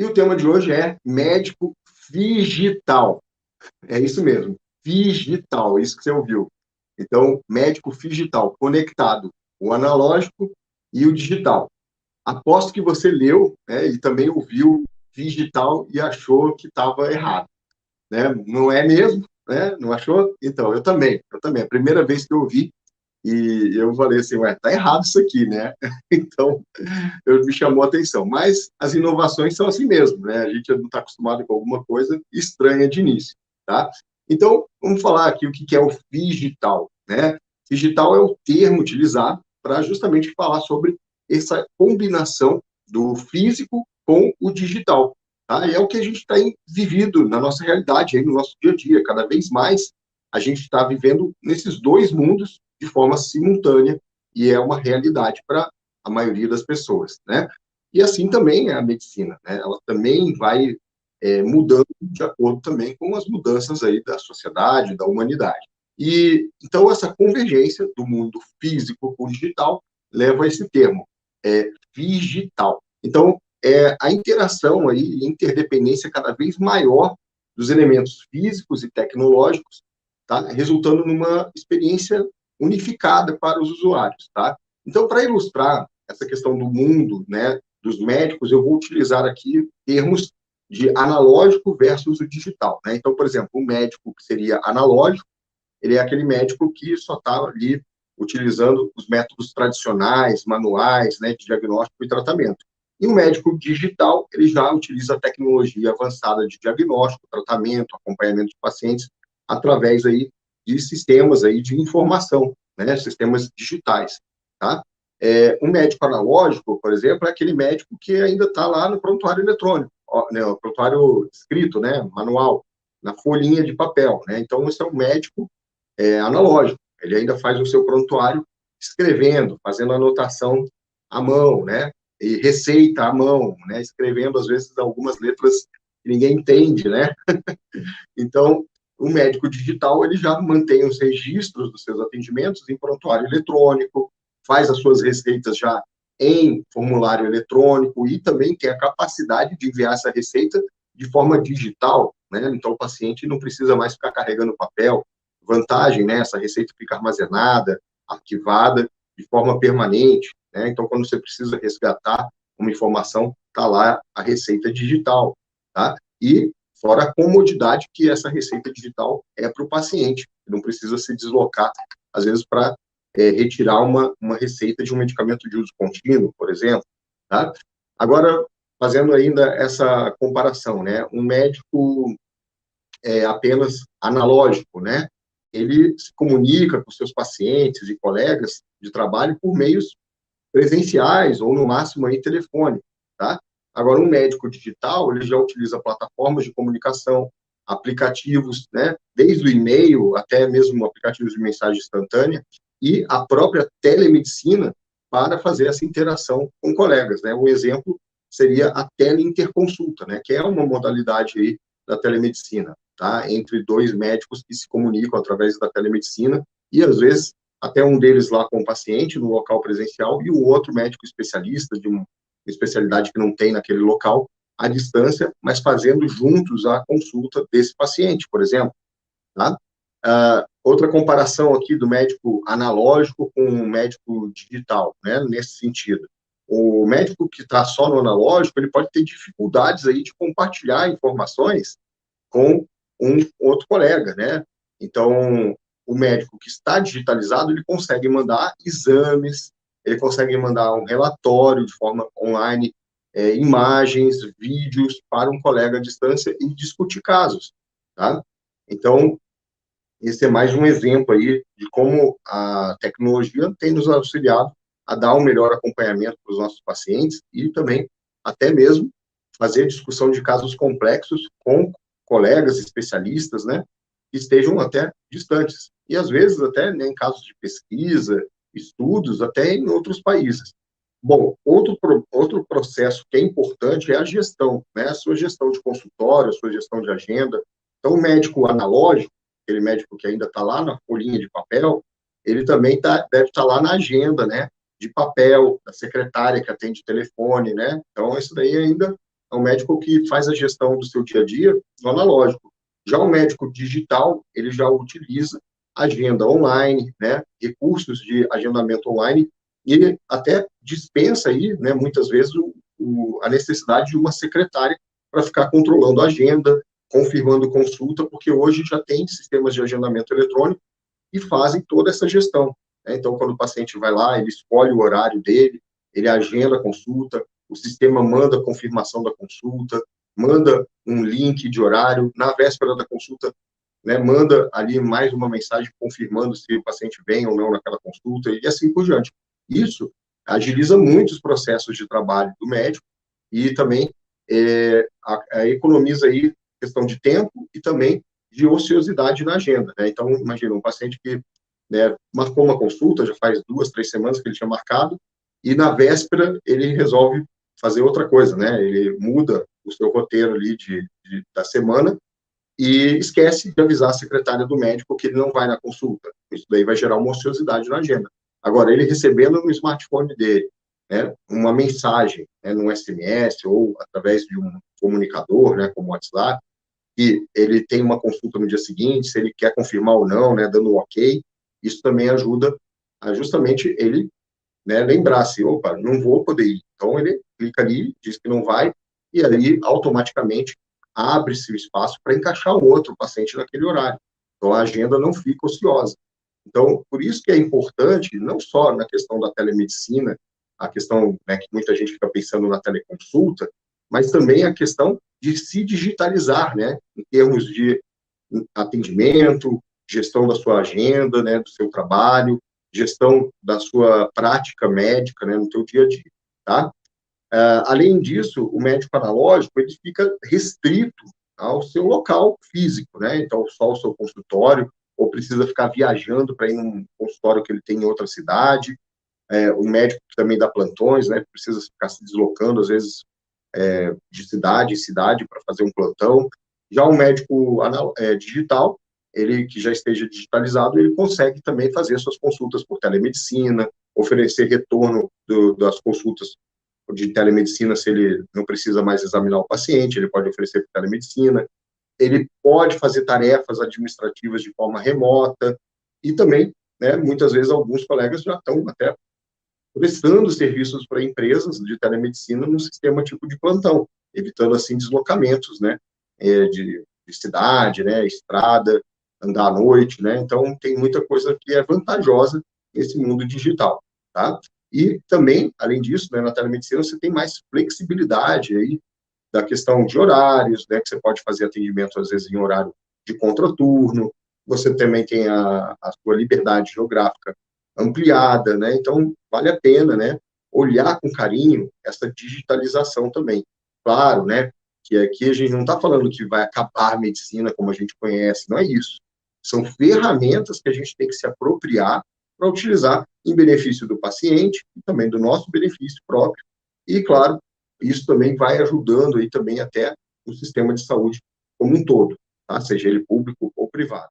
E o tema de hoje é médico digital. É isso mesmo, digital, isso que você ouviu. Então, médico digital, conectado, o analógico e o digital. Aposto que você leu, né, e também ouviu digital e achou que estava errado, né? Não é mesmo, né? Não achou? Então, eu também. A primeira vez que eu ouvi, e eu falei assim, ué, tá errado isso aqui, né? Então, eu me chamou a atenção. Mas as inovações são assim mesmo, né? A gente não está acostumado com alguma coisa estranha de início, tá? Então, vamos falar aqui o que é o digital, né? Digital é o termo utilizado para justamente falar sobre essa combinação do físico com o digital, tá? E é o que a gente está vivido na nossa realidade, aí, no nosso dia a dia. Cada vez mais a gente está vivendo nesses dois mundos de forma simultânea e é uma realidade para a maioria das pessoas, né? E assim também é a medicina, né? Ela também vai mudando de acordo também com as mudanças aí da sociedade, da humanidade. E então essa convergência do mundo físico com o digital leva a esse termo, digital. Então a interação aí, interdependência cada vez maior dos elementos físicos e tecnológicos, tá? Resultando numa experiência unificada para os usuários, tá? Então, para ilustrar essa questão do mundo, né, dos médicos, eu vou utilizar aqui termos de analógico versus o digital, né? Então, por exemplo, o médico que seria analógico, ele é aquele médico que só está ali utilizando os métodos tradicionais, manuais, né, de diagnóstico e tratamento. E o médico digital, ele já utiliza a tecnologia avançada de diagnóstico, tratamento, acompanhamento de pacientes através aí de sistemas aí de informação, né, sistemas digitais, tá? Um médico analógico, por exemplo, é aquele médico que ainda está lá no prontuário eletrônico, né, o prontuário escrito, né, manual, na folhinha de papel, né? Então, esse é um médico analógico. Ele ainda faz o seu prontuário escrevendo, fazendo anotação à mão, né? E receita à mão, né? Escrevendo, às vezes, algumas letras que ninguém entende, né? Então, o médico digital, ele já mantém os registros dos seus atendimentos em prontuário eletrônico, faz as suas receitas já em formulário eletrônico e também tem a capacidade de enviar essa receita de forma digital, né? Então, o paciente não precisa mais ficar carregando papel. Vantagem, né? Essa receita fica armazenada, arquivada de forma permanente, né? Então, quando você precisa resgatar uma informação, está lá a receita digital, tá? E fora a comodidade que essa receita digital é para o paciente, não precisa se deslocar, às vezes, para retirar uma receita de um medicamento de uso contínuo, por exemplo, tá? Agora, fazendo ainda essa comparação, né? Um médico apenas analógico, né? Ele se comunica com seus pacientes e colegas de trabalho por meios presenciais ou, no máximo, aí, telefone, tá? Agora, um médico digital, ele já utiliza plataformas de comunicação, aplicativos, né? Desde o e-mail até mesmo aplicativos de mensagem instantânea e a própria telemedicina para fazer essa interação com colegas, né? Um exemplo seria a teleinterconsulta, né? Que é uma modalidade aí da telemedicina, tá? Entre dois médicos que se comunicam através da telemedicina e, às vezes, até um deles lá com o paciente no local presencial e o outro médico especialista de uma especialidade que não tem naquele local à distância, mas fazendo juntos a consulta desse paciente, por exemplo, tá? Outra comparação aqui do médico analógico com o médico digital, né, nesse sentido. O médico que está só no analógico, ele pode ter dificuldades aí de compartilhar informações com um outro colega, né? Então, o médico que está digitalizado, ele consegue mandar exames, ele consegue mandar um relatório de forma online, imagens, vídeos para um colega à distância e discutir casos, tá? Então, esse é mais um exemplo aí de como a tecnologia tem nos auxiliado a dar um melhor acompanhamento para os nossos pacientes e também até mesmo fazer discussão de casos complexos com colegas especialistas, né, que estejam até distantes. E, às vezes, até, né, em casos de pesquisa, estudos, até em outros países. Bom, outro processo que é importante é a gestão, né, a sua gestão de consultório, a sua gestão de agenda. Então, o médico analógico, aquele médico que ainda está lá na folhinha de papel, ele também deve estar lá na agenda, né, de papel, da secretária que atende telefone, né? Então, isso daí ainda é um médico que faz a gestão do seu dia a dia no analógico. Já o médico digital, ele já utiliza agenda online, né, recursos de agendamento online, e ele até dispensa aí, né, muitas vezes, a necessidade de uma secretária para ficar controlando a agenda, confirmando consulta, porque hoje já tem sistemas de agendamento eletrônico e fazem toda essa gestão, né? Então, quando o paciente vai lá, ele escolhe o horário dele, ele agenda a consulta, o sistema manda a confirmação da consulta, manda um link de horário, na véspera da consulta, né, manda ali mais uma mensagem confirmando se o paciente vem ou não naquela consulta, e assim por diante. Isso agiliza muito os processos de trabalho do médico e também economiza aí questão de tempo e também de ociosidade na agenda, né? Então, imagina, um paciente que, né, marcou uma consulta, já faz 2, 3 semanas que ele tinha marcado, e na véspera ele resolve fazer outra coisa, né? Ele muda o seu roteiro ali da semana e esquece de avisar a secretária do médico que ele não vai na consulta. Isso daí vai gerar uma ociosidade na agenda. Agora, ele recebendo no smartphone dele, né, uma mensagem, né, no SMS ou através de um comunicador, né, como o WhatsApp, que ele tem uma consulta no dia seguinte, se ele quer confirmar ou não, né, dando um ok, isso também ajuda a justamente ele, né, lembrar se, opa, não vou poder ir. Então, ele clica ali, diz que não vai, e ali, automaticamente, abre-se o espaço para encaixar o outro paciente naquele horário. Então, a agenda não fica ociosa. Então, por isso que é importante, não só na questão da telemedicina, a questão, né, que muita gente fica pensando na teleconsulta, mas também a questão de se digitalizar, né, em termos de atendimento, gestão da sua agenda, né, do seu trabalho, gestão da sua prática médica, né, no teu dia a dia, tá? Além disso, o médico analógico, ele fica restrito ao seu local físico, né? Então, só o seu consultório, ou precisa ficar viajando para ir num consultório que ele tem em outra cidade. O médico também dá plantões, né? Precisa ficar se deslocando, às vezes, de cidade em cidade para fazer um plantão. Já o médico digital, ele que já esteja digitalizado, ele consegue também fazer suas consultas por telemedicina, oferecer retorno das consultas de telemedicina se ele não precisa mais examinar o paciente, ele pode oferecer por telemedicina, ele pode fazer tarefas administrativas de forma remota e também, né, muitas vezes alguns colegas já estão até prestando serviços para empresas de telemedicina no sistema tipo de plantão, evitando assim deslocamentos, né, de cidade, né, estrada, andar à noite, né? Então tem muita coisa que é vantajosa nesse mundo digital, tá? E também, além disso, né, na telemedicina você tem mais flexibilidade aí da questão de horários, né, que você pode fazer atendimento às vezes em horário de contraturno, você também tem a sua liberdade geográfica ampliada, né? Então vale a pena, né, olhar com carinho essa digitalização também. Claro, né, que aqui a gente não está falando que vai acabar a medicina como a gente conhece, não é isso. São ferramentas que a gente tem que se apropriar para utilizar em benefício do paciente e também do nosso benefício próprio. E, claro, isso também vai ajudando aí também até o sistema de saúde como um todo, tá? Seja ele público ou privado.